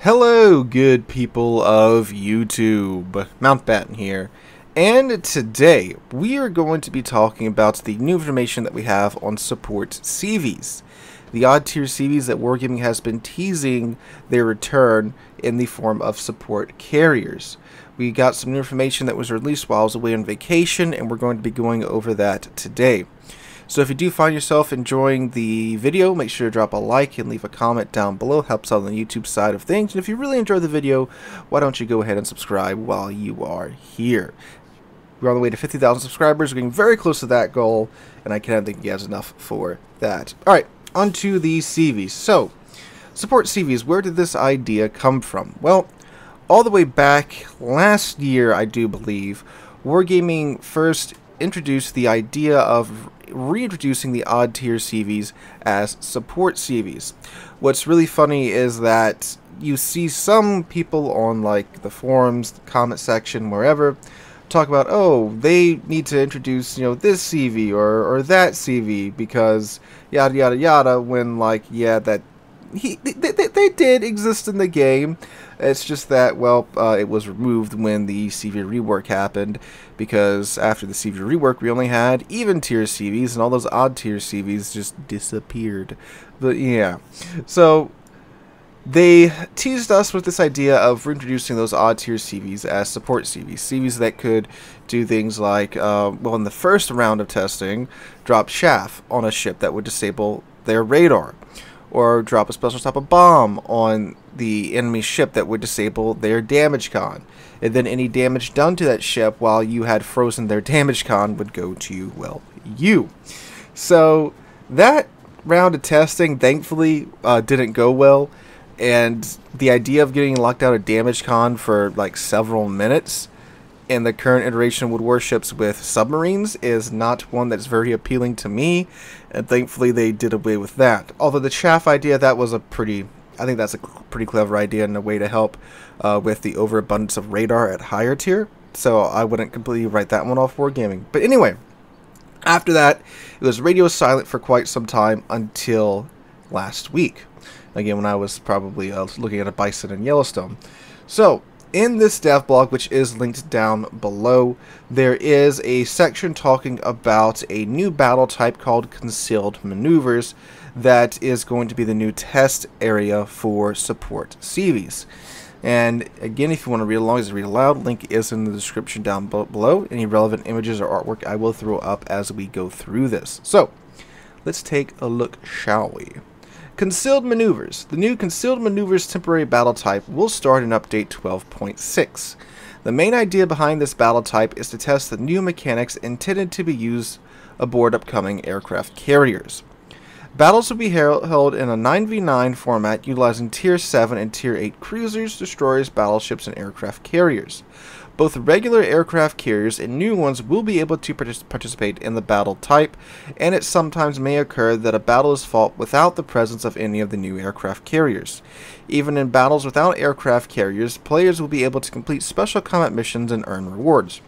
Hello, good people of YouTube. Mountbatten here, and today we are going to be talking about the new information that we have on support CVs. The Odd Tier CVs that Wargaming has been teasing their return in the form of support carriers. We got some new information that was released while I was away on vacation, and we're going to be going over that today. So if you do find yourself enjoying the video, make sure to drop a like and leave a comment down below. It helps out on the YouTube side of things. And if you really enjoy the video, why don't you go ahead and subscribe while you are here. We're on the way to 50,000 subscribers. We're getting very close to that goal, and I can't think he has enough for that. Alright, on to the CVs. So, support CVs, where did this idea come from? Well, all the way back last year, I do believe, Wargaming first introduced the idea of reintroducing the Odd Tier CVs as support CVs. What's really funny is that you see some people on like the forums, the comment section, wherever, talk about, oh, they need to introduce, this CV or that CV because yada yada yada, when like, yeah, that they did exist in the game. It's just that, well, it was removed when the CV rework happened, because after the CV rework we only had even tier CVs, and all those odd tier CVs just disappeared. But yeah, so they teased us with this idea of reintroducing those odd tier CVs as support CVs. CVs that could do things like, well, in the first round of testing, drop chaff on a ship that would disable their radar, or drop a special type of bomb on the enemy ship that would disable their damage con. And then any damage done to that ship while you had frozen their damage con would go to, well, you. So that round of testing, thankfully, didn't go well. And the idea of getting locked out of damage con for like several minutes in the current iteration with warships with submarines is not one that's very appealing to me, and thankfully they did away with that. Although the chaff idea, I think that's a pretty clever idea and a way to help with the overabundance of radar at higher tier, so I wouldn't completely write that one off Wargaming. But anyway, after that, it was radio silent for quite some time until last week. Again, when I was probably looking at a bison in Yellowstone. So, in this dev blog, which is linked down below, there is a section talking about a new battle type called Concealed Maneuvers that is going to be the new test area for support CVs. And again, if you want to read along, just read aloud. Link is in the description down below. Any relevant images or artwork I will throw up as we go through this. So, let's take a look, shall we? Concealed Maneuvers. The new Concealed Maneuvers temporary battle type will start in update 12.6. The main idea behind this battle type is to test the new mechanics intended to be used aboard upcoming aircraft carriers. Battles will be held in a 9v9 format utilizing Tier 7 and Tier 8 cruisers, destroyers, battleships, and aircraft carriers. Both regular aircraft carriers and new ones will be able to participate in the battle type, and it sometimes may occur that a battle is fought without the presence of any of the new aircraft carriers. Even in battles without aircraft carriers, players will be able to complete special combat missions and earn rewards.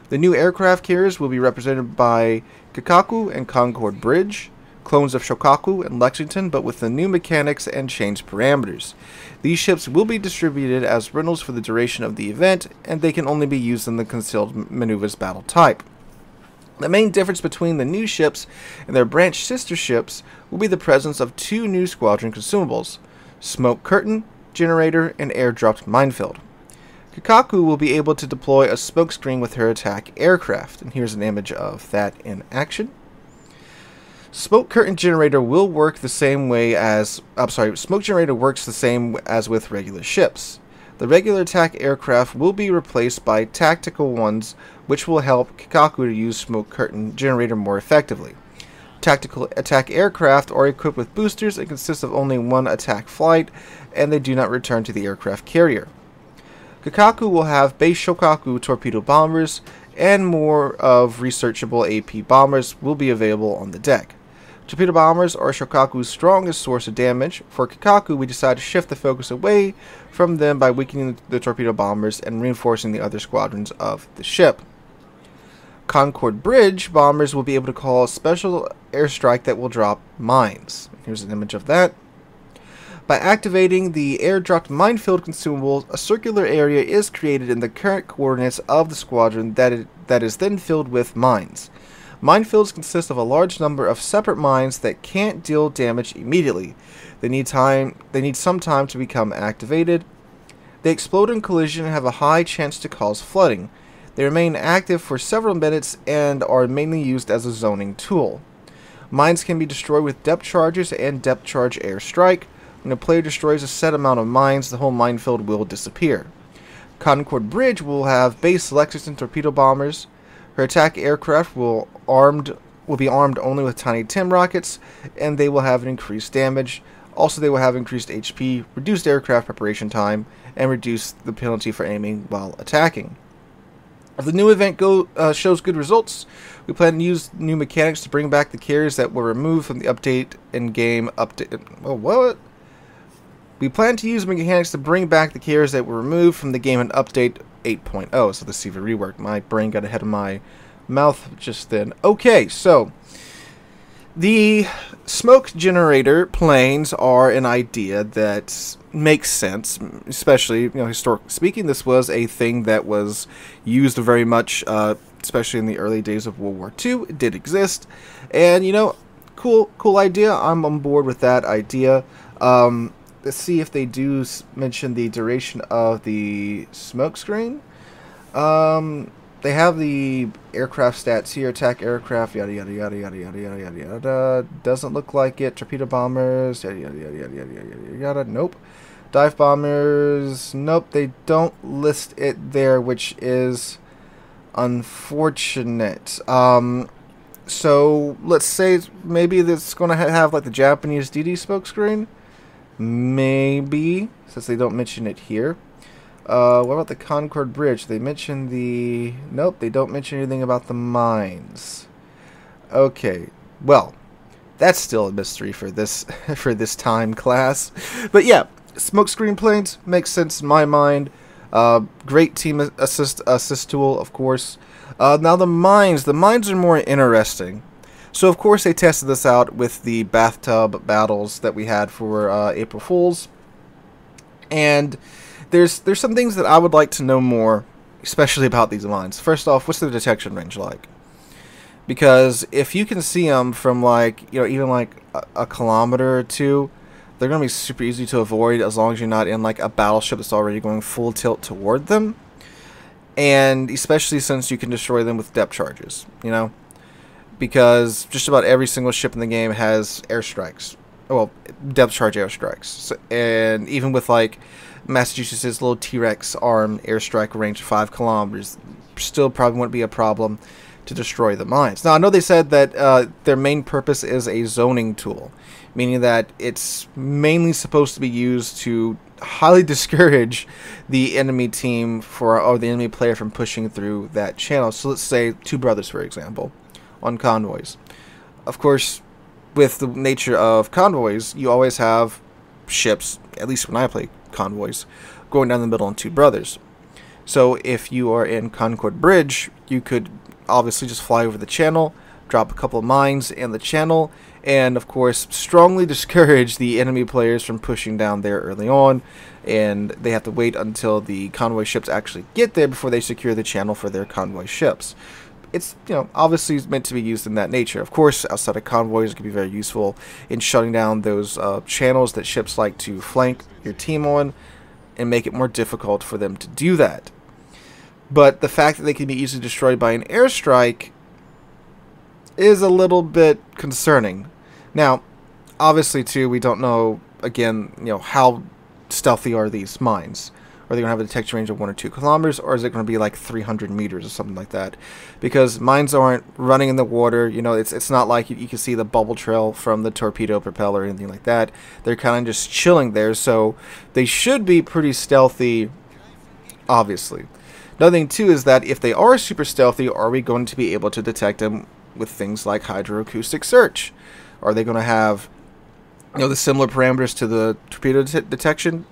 The new aircraft carriers will be represented by Kikaku and Concord Bridge, clones of Shokaku and Lexington, but with the new mechanics and changed parameters. These ships will be distributed as rentals for the duration of the event, and they can only be used in the Concealed Maneuvers battle type. The main difference between the new ships and their branch sister ships will be the presence of two new squadron consumables: Smoke Curtain, Generator, and Airdropped Minefield. Kikaku will be able to deploy a smoke screen with her attack aircraft, and here's an image of that in action. Smoke Curtain Generator will work the same way as... Smoke Generator works the same as with regular ships. The regular attack aircraft will be replaced by tactical ones, which will help Kikaku to use Smoke Curtain Generator more effectively. Tactical attack aircraft are equipped with boosters and consist of only one attack flight, and they do not return to the aircraft carrier. Kikaku will have base Shokaku torpedo bombers, and more of researchable AP bombers will be available on the deck. Torpedo bombers are Shokaku's strongest source of damage. For Kikaku, we decided to shift the focus away from them by weakening the torpedo bombers and reinforcing the other squadrons of the ship. Concord Bridge bombers will be able to call a special airstrike that will drop mines. Here's an image of that. By activating the airdropped minefield consumable, a circular area is created in the current coordinates of the squadron that is then filled with mines. Minefields consist of a large number of separate mines that can't deal damage immediately. They need some time to become activated. They explode in collision and have a high chance to cause flooding. They remain active for several minutes and are mainly used as a zoning tool. Mines can be destroyed with depth charges and depth charge airstrike. When a player destroys a set amount of mines, the whole minefield will disappear. Concord Bridge will have base Lexington torpedo bombers. Her attack aircraft will be armed only with tiny TIM rockets, and they will have increased damage. Also, they will have increased HP, reduced aircraft preparation time, and reduce the penalty for aiming while attacking. If the new event shows good results, we plan to use new mechanics to bring back the carriers that were removed from the update in-game update. Oh, what? We plan to use mechanics to bring back the carriers that were removed from the game in update 8.0, so the CV rework. My brain got ahead of my mouth just then. Okay, so the smoke generator planes are an idea that makes sense, especially, historically speaking. This was a thing that was used very much, especially in the early days of World War II. It did exist, and cool idea. I'm on board with that idea. Let's see if they do mention the duration of the smoke screen. They have the aircraft stats here. Attack aircraft, yada yada yada yada yada yada yada yada. Doesn't look like it. Torpedo bombers, yada yada yada yada yada yada yada. Nope. Dive bombers, nope. They don't list it there, which is unfortunate. So let's say maybe it's going to have like the Japanese DD smoke screen. Maybe, since they don't mention it here. What about the Concord Bridge? They mention the... Nope, they don't mention anything about the mines. Okay, well, that's still a mystery for this for this time class. But yeah, smokescreen planes makes sense in my mind. Great team assist tool, of course. Now the mines are more interesting. So of course they tested this out with the bathtub battles that we had for April Fools, and there's some things that I would like to know more, especially about these mines. First off, what's the detection range like? Because if you can see them from even like a kilometer or two, they're gonna be super easy to avoid as long as you're not in like a battleship that's already going full tilt toward them, and especially since you can destroy them with depth charges, because just about every single ship in the game has airstrikes. Well, depth charge airstrikes. So, and even with like Massachusetts' little T-Rex arm airstrike range of 5 kilometers, still probably wouldn't be a problem to destroy the mines. Now, I know they said that their main purpose is a zoning tool, meaning that it's mainly supposed to be used to highly discourage the enemy team or the enemy player from pushing through that channel. So let's say Two Brothers, for example, on convoys. Of course, with the nature of convoys, you always have ships, at least when I play convoys, going down the middle on Two Brothers. So if you are in Concord Bridge, you could obviously just fly over the channel, drop a couple of mines in the channel, and of course strongly discourage the enemy players from pushing down there early on, and they have to wait until the convoy ships actually get there before they secure the channel for their convoy ships. It's, obviously meant to be used in that nature. Of course, outside of convoys, it can be very useful in shutting down those channels that ships like to flank your team on and make it more difficult for them to do that. But the fact that they can be easily destroyed by an airstrike is a little bit concerning. Now, obviously, too, we don't know, again, how stealthy are these mines. Are they going to have a detection range of 1 or 2 kilometers, or is it going to be like 300 meters or something like that? Because mines aren't running in the water. It's not like you can see the bubble trail from the torpedo propeller or anything like that. They're kind of just chilling there, so they should be pretty stealthy, obviously. Another thing, too, is that if they are super stealthy, are we going to be able to detect them with things like hydroacoustic search? Are they going to have the similar parameters to the torpedo detection?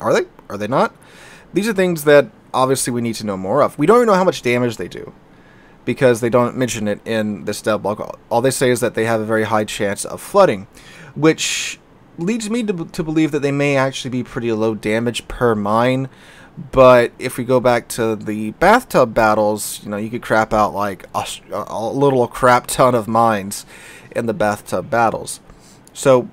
Are they? Are they not? These are things that obviously we need to know more of. We don't even know how much damage they do, because they don't mention it in this dev blog. All they say is that they have a very high chance of flooding, which leads me to believe that they may actually be pretty low damage per mine. But if we go back to the bathtub battles, you know, you could crap out like a little crap ton of mines in the bathtub battles. So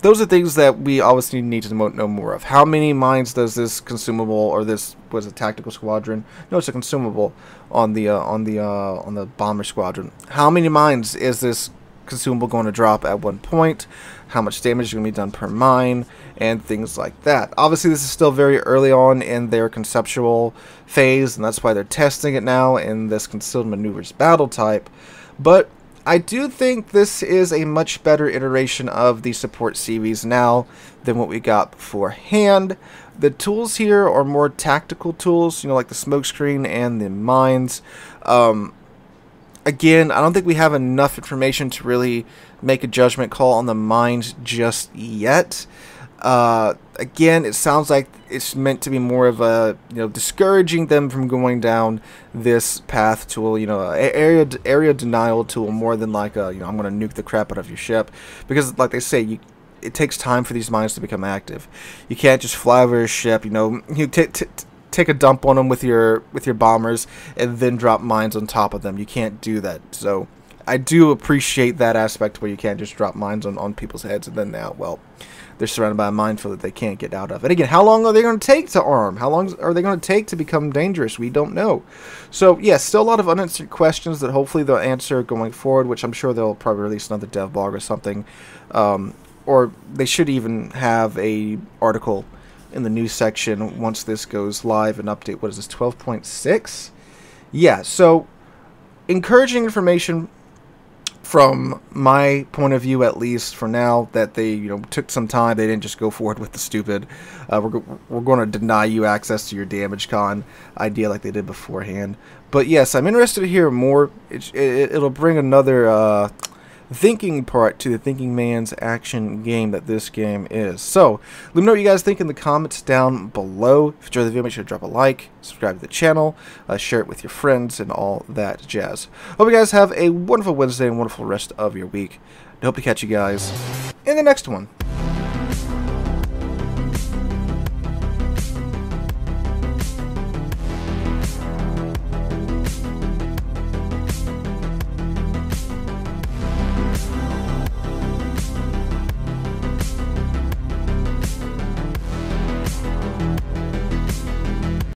those are things that we obviously need to know more of. How many mines does this consumable, or this was a tactical squadron? No, it's a consumable on the bomber squadron. How many mines is this consumable going to drop at one point? How much damage is going to be done per mine, and things like that. Obviously, this is still very early on in their conceptual phase, and that's why they're testing it now in this concealed maneuvers battle type. But I do think this is a much better iteration of the support CVs now than what we got beforehand. The tools here are more tactical tools, you know, like the smokescreen and the mines. Again, I don't think we have enough information to really make a judgment call on the mines just yet. Again, it sounds like it's meant to be more of a, you know, discouraging them from going down this path to, you know, area denial tool, more than like a, you know, I'm going to nuke the crap out of your ship, because like they say, it takes time for these mines to become active. You can't just fly over a ship, you know, you take a dump on them with your bombers and then drop mines on top of them. You can't do that. So I do appreciate that aspect where you can't just drop mines on people's heads and then now, well, they're surrounded by a minefield that they can't get out of. And again, how long are they going to take to arm? How long are they going to take to become dangerous? We don't know. So, yes, still a lot of unanswered questions that hopefully they'll answer going forward, which I'm sure they'll probably release another dev blog or something. Or they should even have a article in the news section once this goes live and update. What is this, 12.6? Yeah, so encouraging information from my point of view, at least for now, that they, you know, took some time. They didn't just go forward with the stupid we're going to deny you access to your damage con idea like they did beforehand. But yes, I'm interested to hear more. It'll bring another thinking part to the thinking man's action game that this game is. So let me know what you guys think in the comments down below. If you enjoyed the video, make sure to drop a like, subscribe to the channel, share it with your friends, and all that jazz. Hope you guys have a wonderful Wednesday and wonderful rest of your week. I hope to catch you guys in the next one.